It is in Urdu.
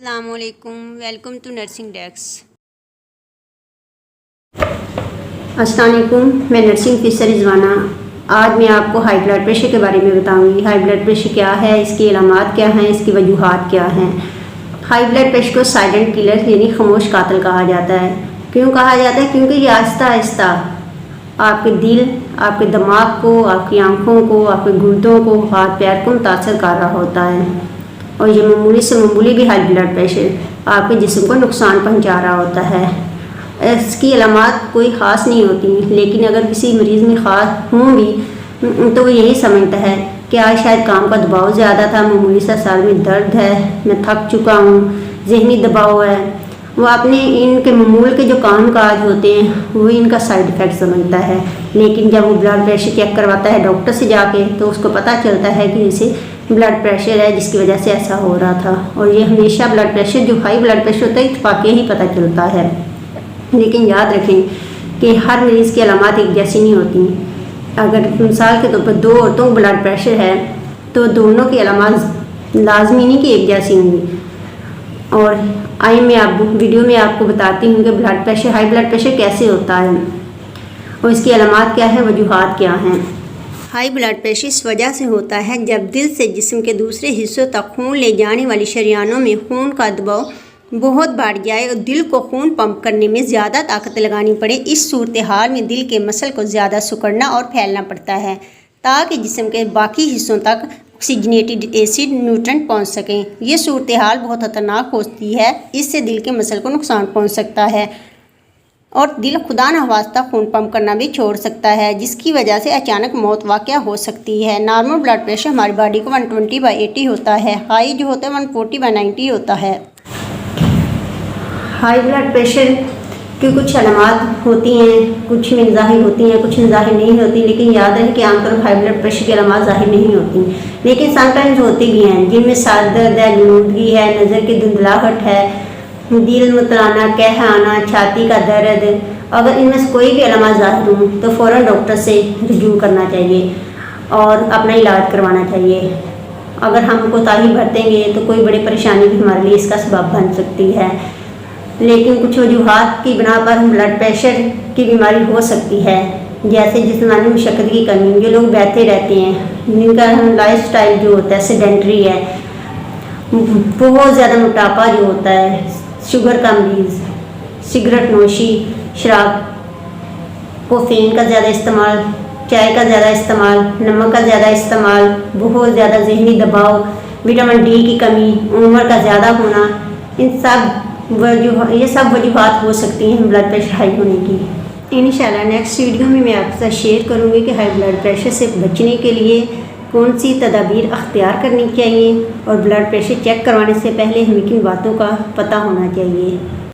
السلام علیکم، ویلکم ٹو نرسنگ ڈیسک۔ السلام علیکم، میں نرسنگ افسر رضوانہ۔ آج میں آپ کو ہائی بلڈ پریشر کے بارے میں بتاؤں گی۔ ہائی بلڈ پریشر کیا ہے، اس کی علامات کیا ہیں، اس کی وجوہات کیا ہیں۔ ہائی بلڈ پریشر کو سائلنٹ کلر یعنی خاموش قاتل کہا جاتا ہے۔ کیوں کہا جاتا ہے؟ کیونکہ یہ آہستہ آہستہ آپ کے دل، آپ کے دماغ کو، آپ کی آنکھوں کو، آپ کے گردوں کو، ہاتھ پیر کو متاثر کر رہا ہوتا ہے، اور یہ معمولی سے معمولی بھی ہائی بلڈ پریشر آپ کے جسم کو نقصان پہنچا رہا ہوتا ہے۔ اس کی علامات کوئی خاص نہیں ہوتی، لیکن اگر کسی مریض میں خاص ہوں بھی تو وہ یہی سمجھتا ہے کہ آج شاید کام کا دباؤ زیادہ تھا، معمولی سا سر میں درد ہے، میں تھک چکا ہوں، ذہنی دباؤ ہے۔ وہ اپنے ان کے معمول کے جو کام کاج ہوتے ہیں وہ ان کا سائیڈ افیکٹ سمجھتا ہے، لیکن جب وہ بلڈ پریشر چیک کرواتا ہے ڈاکٹر سے جا کے تو اس کو پتہ چلتا ہے کہ اسے بلڈ پریشر ہے جس کی وجہ سے ایسا ہو رہا تھا۔ اور یہ ہمیشہ بلڈ پریشر جو ہائی بلڈ پریشر ہوتا ہے اتفاقیہ ہی پتہ چلتا ہے، لیکن یاد رکھیں کہ ہر مریض کی علامات ایک جیسی نہیں ہوتی۔ اگر مثال کے طور پر دو عورتوں کو بلڈ پریشر ہے تو دونوں کی علامات لازمی نہیں کہ ایک جیسی ہوں گی۔ اور آئیے میں ویڈیو میں آپ کو بتاتی ہوں کہ blood pressure, high blood pressure کیسے ہوتا ہے اور اس کی علامات کیا ہیں، وجوہات کیا ہیں۔ ہائی بلڈ پریشر اس وجہ سے ہوتا ہے جب دل سے جسم کے دوسرے حصوں تک خون لے جانے والی شریانوں میں خون کا دباؤ بہت بڑھ جائے اور دل کو خون پمپ کرنے میں زیادہ طاقت لگانی پڑے۔ اس صورتحال میں دل کے مسل کو زیادہ سکڑنا اور پھیلنا پڑتا ہے تاکہ جسم کے باقی حصوں تک آکسیجنیٹڈ ایسڈ نیوٹرینٹ پہنچ سکیں۔ یہ صورتحال بہت خطرناک ہوتی ہے، اس سے دل کے مسل کو نقصان پہنچ سکتا ہے اور دل خدا نخواستہ خون پمپ کرنا بھی چھوڑ سکتا ہے، جس کی وجہ سے اچانک موت واقع ہو سکتی ہے۔ نارمل بلڈ پریشر ہماری باڈی کو 120/80 ہوتا ہے، ہائی جو ہوتا ہے 140/90 ہوتا ہے۔ ہائی بلڈ پریشر کی کچھ علامات ہوتی ہیں، کچھ میں ظاہر ہوتی ہیں، کچھ میں ظاہر نہیں ہوتی، لیکن یاد رہے کہ عام طور پر ہائی بلڈ پریشر کی علامات ظاہر نہیں ہوتی، لیکن سم ٹائمز ہوتی بھی ہیں، جن میں سر درد ہے، غنودگی ہے، نظر کی دھندلاہٹ ہے، دل مترانا، قے آنا، چھاتی کا درد۔ اگر ان میں سے کوئی بھی علامات ظاہر ہوں تو فوراً ڈاکٹر سے رجوع کرنا چاہیے اور اپنا علاج کروانا چاہیے۔ اگر ہم کوتاہی برتیں گے تو کوئی بڑی پریشانی بھی ہمارے لیے اس کا سبب بن سکتی ہے، لیکن کچھ وجوہات کی بنا پر بلڈ پریشر کی بیماری ہو سکتی ہے، جیسے جسمانی مشقت کی کمی۔ جو لوگ بیٹھے رہتے ہیں، جن کا لائف سٹائل جو ہوتا ہے سیڈنٹری ہے، بہت زیادہ موٹاپا جو ہوتا ہے، شوگر کا مریض، سگریٹ نوشی، شراب، کافین کا زیادہ استعمال، چائے کا زیادہ استعمال، نمک کا زیادہ استعمال، بہت زیادہ ذہنی دباؤ، وٹامن ڈی کی کمی، عمر کا زیادہ ہونا، یہ سب وجوہات ہو سکتی ہیں بلڈ پریشر ہائی ہونے کی۔ انشاءاللہ نیکسٹ ویڈیو میں آپ کے ساتھ شیئر کروں گی کہ ہائی بلڈ پریشر سے بچنے کے لیے کون سی تدابیر اختیار کرنی چاہیے اور بلڈ پریشر چیک کروانے سے پہلے ہمیں کن باتوں کا پتہ ہونا چاہیے۔